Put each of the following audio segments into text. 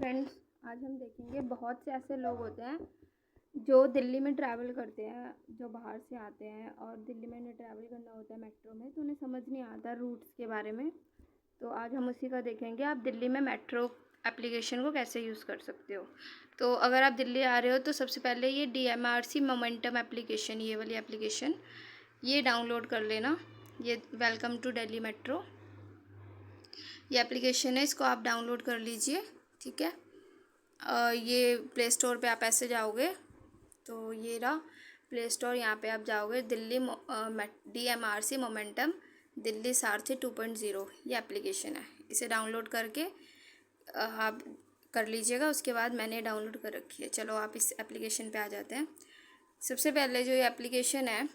Friends, आज हम देखेंगे बहुत से ऐसे लोग होते हैं जो दिल्ली में ट्रैवल करते हैं, जो बाहर से आते हैं और दिल्ली में उन्हें ट्रैवल करना होता है मेट्रो में, तो उन्हें समझ नहीं आता रूट्स के बारे में। तो आज हम उसी का देखेंगे, आप दिल्ली में मेट्रो एप्लीकेशन को कैसे यूज़ कर सकते हो। तो अगर आप दिल्ली आ रहे हो तो सबसे पहले ये DMRC मोमेंटम एप्लीकेशन, ये वाली एप्लीकेशन ये डाउनलोड कर लेना। ये वेलकम टू दिल्ली मेट्रो ये एप्लीकेशन है, इसको आप डाउनलोड कर लीजिए। ठीक है, ये प्ले स्टोर पे आप ऐसे जाओगे तो ये रहा प्ले स्टोर, यहाँ पे आप जाओगे दिल्ली DMRC मोमेंटम दिल्ली सारथी 2.0 ये एप्लीकेशन है। इसे डाउनलोड करके आप कर लीजिएगा। उसके बाद मैंने डाउनलोड कर रखी है। चलो आप इस एप्लीकेशन पे आ जाते हैं। सबसे पहले जो ये एप्लीकेशन है,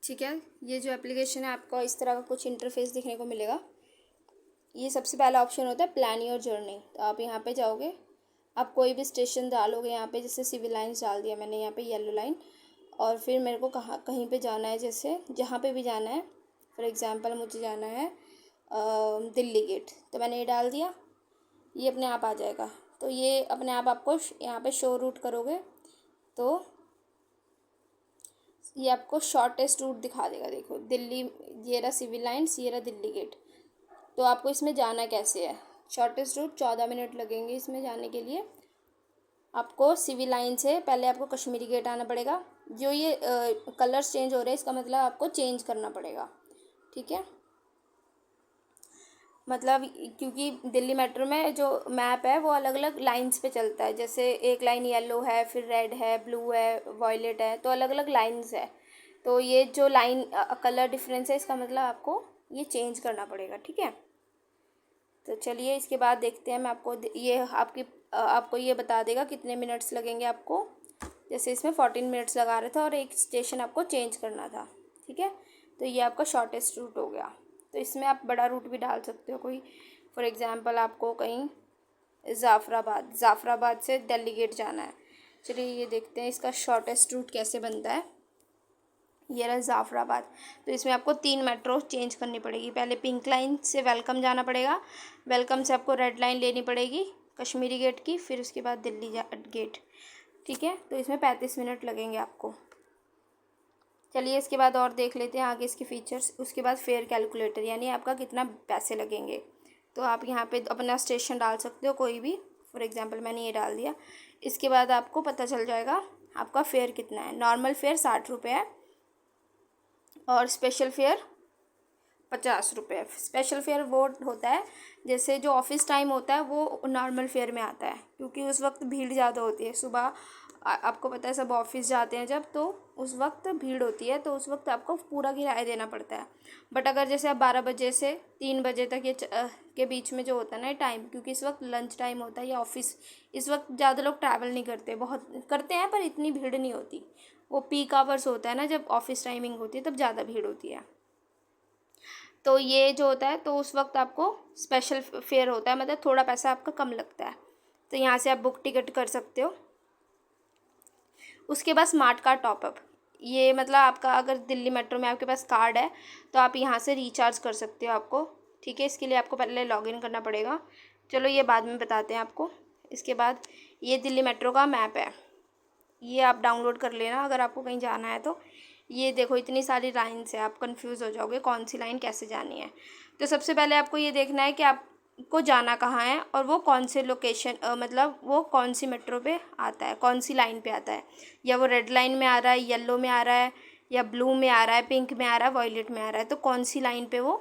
ठीक है, ये जो एप्लीकेशन है आपको इस तरह का कुछ इंटरफेस दिखने को मिलेगा। ये सबसे पहला ऑप्शन होता है प्लान योर जर्नी। तो आप यहाँ पे जाओगे, आप कोई भी स्टेशन डालोगे यहाँ पे, जैसे सिविल लाइन्स डाल दिया मैंने यहाँ पे, येलो लाइन, और फिर मेरे को कहीं पे जाना है, जैसे जहाँ पे भी जाना है। फॉर एग्ज़ाम्पल मुझे जाना है दिल्ली गेट, तो मैंने ये डाल दिया, ये अपने आप आ जाएगा। तो ये अपने आप आपको यहाँ पे शो रूट करोगे तो ये आपको शॉर्टेस्ट रूट दिखा देगा। देखो दिल्ली, ये रहा सिविल लाइन्स, ये रहा दिल्ली गेट। तो आपको इसमें जाना कैसे है, शॉर्टेस्ट रूट 14 मिनट लगेंगे इसमें जाने के लिए। आपको सिविल लाइन से पहले आपको कश्मीरी गेट आना पड़ेगा। जो ये कलर्स चेंज हो रहे हैं, इसका मतलब आपको चेंज करना पड़ेगा। ठीक है, मतलब क्योंकि दिल्ली मेट्रो में जो मैप है वो अलग अलग लाइंस पे चलता है। जैसे एक लाइन येलो है, फिर रेड है, ब्लू है, वॉयलेट है, तो अलग अलग लाइंस है। तो ये जो लाइन कलर डिफरेंस है, इसका मतलब आपको ये चेंज करना पड़ेगा। ठीक है, तो चलिए इसके बाद देखते हैं। मैं आपको ये आपको ये बता देगा कितने मिनट्स लगेंगे आपको। जैसे इसमें 14 मिनट्स लगा रहा था और एक स्टेशन आपको चेंज करना था। ठीक है, तो ये आपका शॉर्टेस्ट रूट हो गया। तो इसमें आप बड़ा रूट भी डाल सकते हो कोई। फॉर एग्ज़ाम्पल आपको कहीं ज़ाफ़राबाद से दिल्ली गेट जाना है। चलिए ये देखते हैं इसका शॉर्टेस्ट रूट कैसे बनता है। ये रहा ज़ाफ़राबाद। तो इसमें आपको 3 मेट्रो चेंज करनी पड़ेगी। पहले पिंक लाइन से वेलकम जाना पड़ेगा, वेलकम से आपको रेड लाइन लेनी पड़ेगी कश्मीरी गेट की, फिर उसके बाद दिल्ली गेट। ठीक है, तो इसमें 35 मिनट लगेंगे आपको। चलिए इसके बाद और देख लेते हैं आगे इसके फीचर्स। उसके बाद फेयर कैलकुलेटर, यानी आपका कितना पैसे लगेंगे। तो आप यहाँ पे अपना स्टेशन डाल सकते हो कोई भी। फॉर एग्ज़ाम्पल मैंने ये डाल दिया। इसके बाद आपको पता चल जाएगा आपका फेयर कितना है। नॉर्मल फेयर 60 रुपये है और स्पेशल फेयर 50 रुपये। स्पेशल फेयर वो होता है जैसे जो ऑफिस टाइम होता है वो नॉर्मल फेयर में आता है, क्योंकि उस वक्त भीड़ ज़्यादा होती है। सुबह आपको पता है सब ऑफिस जाते हैं जब, तो उस वक्त भीड़ होती है, तो उस वक्त आपको पूरा किराया देना पड़ता है। बट अगर जैसे आप 12 बजे से 3 बजे तक ये के बीच में जो होता है ना टाइम, क्योंकि इस वक्त लंच टाइम होता है या ऑफिस, इस वक्त ज़्यादा लोग ट्रैवल नहीं करते, बहुत करते हैं पर इतनी भीड़ नहीं होती। वो पीक आवर्स होता है ना, जब ऑफिस टाइमिंग होती है तब ज़्यादा भीड़ होती है। तो ये जो होता है, तो उस वक्त आपको स्पेशल फेयर होता है, मतलब थोड़ा पैसा आपका कम लगता है। तो यहाँ से आप बुक टिकट कर सकते हो। उसके बाद स्मार्ट कार्ड टॉपअप, ये मतलब आपका अगर दिल्ली मेट्रो में आपके पास कार्ड है तो आप यहाँ से रिचार्ज कर सकते हो आपको। ठीक है, इसके लिए आपको पहले लॉगिन करना पड़ेगा। चलो ये बाद में बताते हैं आपको। इसके बाद ये दिल्ली मेट्रो का मैप है, ये आप डाउनलोड कर लेना अगर आपको कहीं जाना है तो। ये देखो इतनी सारी लाइन्स है, आप कंफ्यूज हो जाओगे कौन सी लाइन कैसे जानी है। तो सबसे पहले आपको ये देखना है कि आपको जाना कहाँ है और वो कौन से लोकेशन, मतलब वो कौन सी मेट्रो पे आता है, कौन सी लाइन पे आता है। या वो रेड लाइन में आ रहा है, येलो में आ रहा है, या ब्लू में आ रहा है, पिंक में आ रहा है, वॉयलेट में आ रहा है, तो कौन सी लाइन पे वो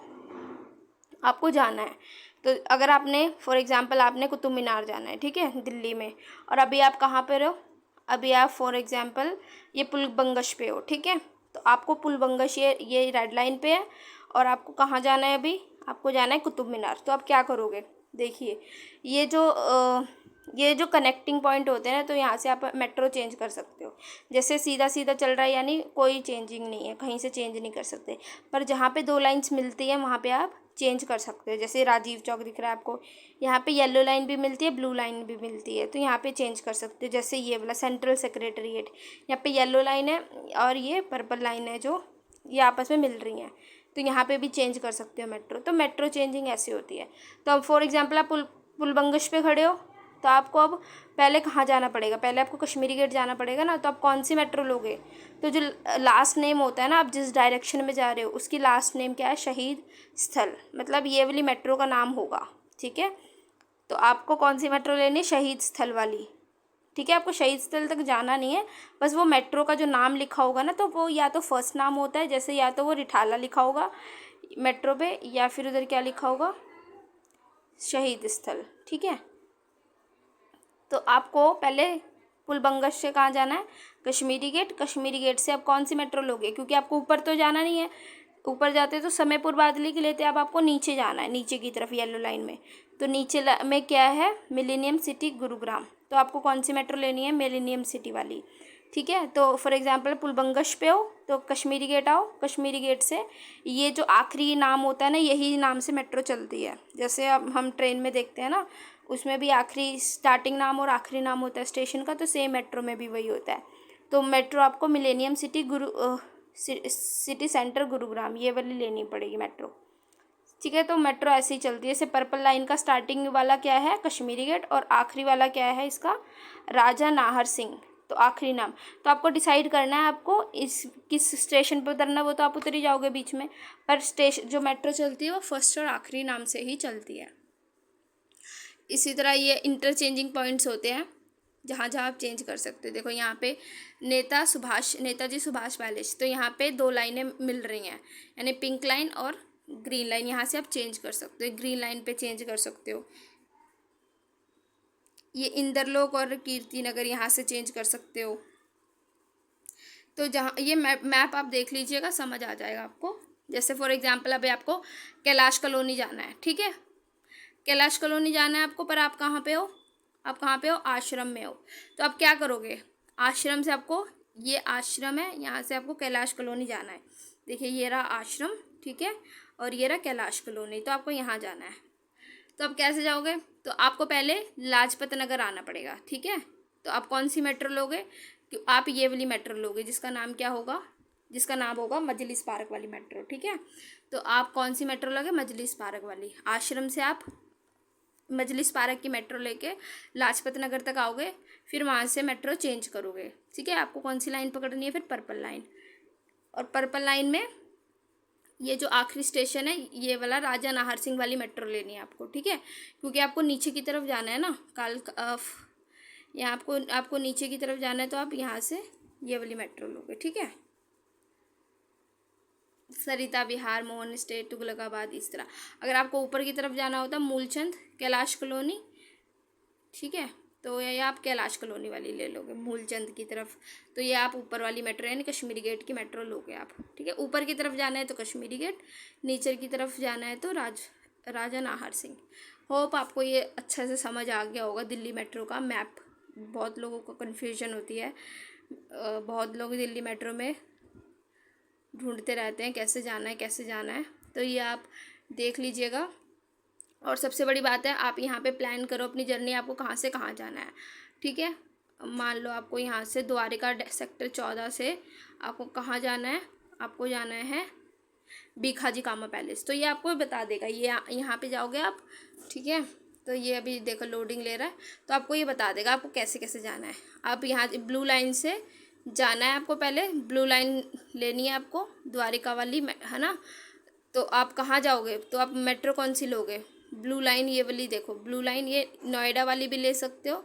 आपको जाना है। तो अगर आपने फॉर एग्ज़ाम्पल आपने कुतुब मीनार जाना है, ठीक है, दिल्ली में, और अभी आप कहाँ पे रहो, अभी आप फॉर एग्ज़ाम्पल ये पुल बंगश पे हो। ठीक है, तो आपको पुल बंगश ये रेड लाइन पे है और आपको कहाँ जाना है, अभी आपको जाना है कुतुब मीनार। तो आप क्या करोगे, देखिए ये जो कनेक्टिंग पॉइंट होते हैं ना, तो यहाँ से आप मेट्रो चेंज कर सकते हो। जैसे सीधा सीधा चल रहा है यानी कोई चेंजिंग नहीं है, कहीं से चेंज नहीं कर सकते, पर जहाँ पे 2 लाइन्स मिलती हैं वहाँ पे आप चेंज कर सकते हो। जैसे राजीव चौक दिख रहा है आपको, यहाँ पे येलो लाइन भी मिलती है, ब्लू लाइन भी मिलती है, तो यहाँ पे चेंज कर सकते हो। जैसे ये वाला सेंट्रल सेक्रेटरीट, यहाँ पे येलो लाइन है और ये पर्पल लाइन है, जो ये आपस में मिल रही हैं, तो यहाँ पे भी चेंज कर सकते हो मेट्रो। तो मेट्रो चेंजिंग ऐसी होती है। तो अब फॉर एग्जांपल आप पुलबंगश पे खड़े हो, तो आपको अब पहले कहाँ जाना पड़ेगा, पहले आपको कश्मीरी गेट जाना पड़ेगा ना। तो आप कौन सी मेट्रो लोगे, तो जो लास्ट नेम होता है ना, आप जिस डायरेक्शन में जा रहे हो उसकी लास्ट नेम क्या है, शहीद स्थल, मतलब ये वाली मेट्रो का नाम होगा। ठीक है, तो आपको कौन सी मेट्रो लेनी है, शहीद स्थल वाली। ठीक है, आपको शहीद स्थल तक जाना नहीं है, बस वो मेट्रो का जो नाम लिखा होगा ना, तो वो या तो फर्स्ट नाम होता है, जैसे या तो वो रिठाला लिखा होगा मेट्रो पे, या फिर उधर क्या लिखा होगा, शहीद स्थल। ठीक है, तो आपको पहले पुलबंगश से कहाँ जाना है, कश्मीरी गेट। कश्मीरी गेट से आप कौन सी मेट्रो लोगे, क्योंकि आपको ऊपर तो जाना नहीं है, ऊपर जाते तो समयपुर बादली की लेते, अब आपको नीचे जाना है, नीचे की तरफ येलो लाइन में। तो नीचे में क्या है, मिलेनियम सिटी गुरुग्राम। तो आपको कौन सी मेट्रो लेनी है, मिलेनियम सिटी वाली। ठीक है, तो फॉर एग्जांपल पुलबंगश पे हो तो कश्मीरी गेट आओ, कश्मीरी गेट से ये जो आखिरी नाम होता है ना, यही नाम से मेट्रो चलती है। जैसे अब हम ट्रेन में देखते हैं ना, उसमें भी आखिरी स्टार्टिंग नाम और आखिरी नाम होता है स्टेशन का, तो सेम मेट्रो में भी वही होता है। तो मेट्रो आपको millennium city city centre Gurugram ये वाली लेनी पड़ेगी मेट्रो। ठीक है, तो मेट्रो ऐसे ही चलती है। जैसे पर्पल लाइन का स्टार्टिंग वाला क्या है, कश्मीरी गेट, और आखिरी वाला क्या है इसका, राजा नाहर सिंह। तो आखिरी नाम, तो आपको डिसाइड करना है आपको इस किस स्टेशन पर उतरना, वो तो आप उतर ही जाओगे बीच में, पर स्टेशन जो मेट्रो चलती है वो फर्स्ट और आखिरी नाम से ही चलती है। इसी तरह ये इंटरचेंजिंग पॉइंट्स होते हैं जहाँ जहाँ आप चेंज कर सकते हो। देखो यहाँ पे नेताजी सुभाष पैलेस, तो यहाँ पे दो लाइनें मिल रही हैं, यानी पिंक लाइन और ग्रीन लाइन, यहाँ से आप चेंज कर सकते हो, ग्रीन लाइन पे चेंज कर सकते हो। ये इंदरलोक और कीर्ति नगर यहाँ से चेंज कर सकते हो। तो जहाँ ये मैप आप देख लीजिएगा, समझ आ जाएगा आपको। जैसे फॉर एग्जांपल अभी आपको कैलाश कॉलोनी जाना है, ठीक है, कैलाश कॉलोनी जाना है आपको, पर आप कहाँ पे हो, आप कहाँ पे हो, आश्रम में हो। तो आप क्या करोगे, आश्रम से आपको, ये आश्रम है, यहाँ से आपको कैलाश कॉलोनी जाना है। देखिए ये रहा आश्रम, ठीक है, और ये रहा कैलाश कॉलोनी, तो आपको यहाँ जाना है। तो आप कैसे जाओगे, तो आपको पहले लाजपत नगर आना पड़ेगा। ठीक है, तो आप कौन सी मेट्रो लोगे, कि आप ये वाली मेट्रो लोगे जिसका नाम क्या होगा, जिसका नाम होगा मजलिस पार्क वाली मेट्रो। ठीक है, तो आप कौन सी मेट्रो लोगे, मजलिस पार्क वाली। आश्रम से आप मजलिस पार्क की मेट्रो लेके लाजपत नगर तक आओगे, फिर वहाँ से मेट्रो चेंज करोगे। ठीक है, आपको कौन सी लाइन पकड़नी है, फिर पर्पल लाइन, और पर्पल लाइन में ये जो आखिरी स्टेशन है ये वाला राजा नाहर सिंह वाली मेट्रो लेनी है आपको। ठीक है, क्योंकि आपको नीचे की तरफ जाना है ना, यहाँ आपको नीचे की तरफ जाना है, तो आप यहाँ से ये वाली मेट्रो लोगे। ठीक है, सरिता विहार, मोहन स्टेट, तुगलकाबाद, इस तरह। अगर आपको ऊपर की तरफ जाना होता मूलचंद, कैलाश कॉलोनी, ठीक है, तो ये आप कैलाश कॉलोनी वाली ले लोगे मूलचंद की तरफ। तो ये आप ऊपर वाली मेट्रो यानी कश्मीरी गेट की मेट्रो लोगे आप। ठीक है, ऊपर की तरफ जाना है तो कश्मीरी गेट, नीचे की तरफ जाना है तो राजा नाहर सिंह। होप आपको ये अच्छा से समझ आ गया होगा दिल्ली मेट्रो का मैप। बहुत लोगों को कन्फ्यूजन होती है, बहुत लोग दिल्ली मेट्रो में ढूंढते रहते हैं कैसे जाना है कैसे जाना है, तो ये आप देख लीजिएगा। और सबसे बड़ी बात है, आप यहाँ पे प्लान करो अपनी जर्नी, आपको कहाँ से कहाँ जाना है। ठीक है, मान लो आपको यहाँ से द्वारिका सेक्टर 14 से आपको कहाँ जाना है, आपको जाना है बीखाजी कामा पैलेस, तो ये आपको बता देगा, ये यहाँ पे जाओगे आप। ठीक है, तो ये अभी देखो लोडिंग ले रहा है, तो आपको ये बता देगा आपको कैसे कैसे जाना है। आप यहाँ ब्लू लाइन से जाना है आपको, पहले ब्लू लाइन लेनी है आपको, द्वारिका वाली है ना। तो आप कहाँ जाओगे, तो आप मेट्रो कौन सी लोगे, ब्लू लाइन ये वाली। देखो ब्लू लाइन ये नोएडा वाली भी ले सकते हो,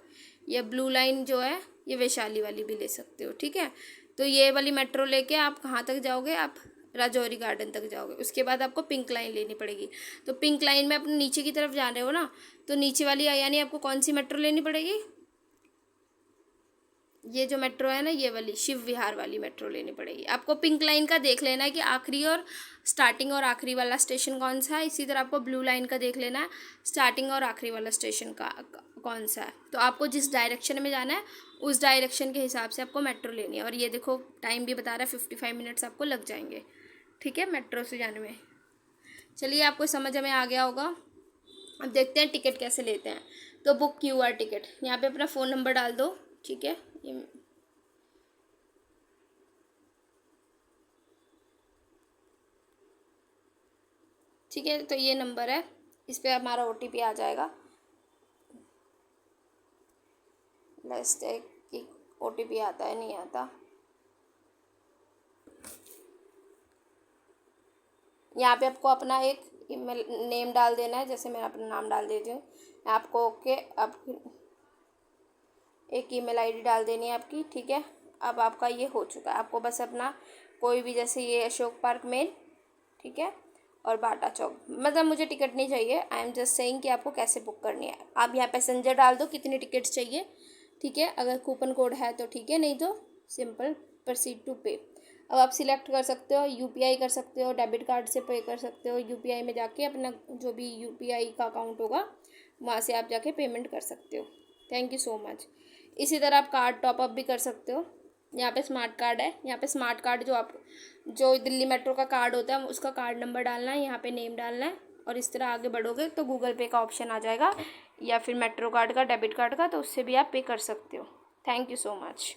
या ब्लू लाइन जो है ये वैशाली वाली भी ले सकते हो। ठीक है, तो ये वाली मेट्रो लेके आप कहाँ तक जाओगे, आप राजौरी गार्डन तक जाओगे। उसके बाद आपको पिंक लाइन लेनी पड़ेगी। तो पिंक लाइन में अपने नीचे की तरफ जा रहे हो ना, तो नीचे वाली यानी आपको कौन सी मेट्रो लेनी पड़ेगी, ये जो मेट्रो है ना ये वाली शिव विहार वाली मेट्रो लेनी पड़ेगी आपको। पिंक लाइन का देख लेना है कि आखिरी और स्टार्टिंग और आखिरी वाला स्टेशन कौन सा है। इसी तरह आपको ब्लू लाइन का देख लेना है स्टार्टिंग और आखिरी वाला स्टेशन का कौन सा है। तो आपको जिस डायरेक्शन में जाना है उस डायरेक्शन के हिसाब से आपको मेट्रो लेनी है। और ये देखो टाइम भी बता रहा है 55 मिनट्स आपको लग जाएंगे। ठीक है, मेट्रो से जाने में। चलिए आपको समझ में आ गया होगा। अब देखते हैं टिकट कैसे लेते हैं। तो बुक QR टिकट, यहाँ पे अपना फ़ोन नंबर डाल दो। ठीक है, ये ठीक है, तो ये नंबर है, इस पर हमारा OTP आ जाएगा। लेट्स चेक कि OTP आता है नहीं आता। यहाँ पे आपको अपना एक ईमेल नेम डाल देना है, जैसे मैं अपना नाम डाल देती हूँ। आपको ओके, अब एक ईमेल आईडी डाल देनी है आपकी। ठीक है, अब आपका ये हो चुका है। आपको बस अपना कोई भी, जैसे ये अशोक पार्क मेन, ठीक है, और बाटा चौक, मतलब मुझे टिकट नहीं चाहिए, आई एम जस्ट सेइंग कि आपको कैसे बुक करनी है। आप यहाँ पैसेंजर डाल दो कितनी टिकट्स चाहिए। ठीक है, अगर कूपन कोड है तो ठीक है, नहीं तो सिंपल प्रोसीड टू पे। अब आप सिलेक्ट कर सकते हो, UPI कर सकते हो, डेबिट कार्ड से पे कर सकते हो। UPI में जाके अपना जो भी UPI का अकाउंट होगा वहाँ से आप जाके पेमेंट कर सकते हो। Thank you so much. इसी तरह आप कार्ड टॉपअप भी कर सकते हो। यहाँ पे स्मार्ट कार्ड है, यहाँ पे स्मार्ट कार्ड जो दिल्ली मेट्रो का कार्ड होता है उसका कार्ड नंबर डालना है, यहाँ पे नेम डालना है, और इस तरह आगे बढ़ोगे तो गूगल पे का ऑप्शन आ जाएगा, या फिर मेट्रो कार्ड का, डेबिट कार्ड का, तो उससे भी आप पे कर सकते हो। Thank you so much.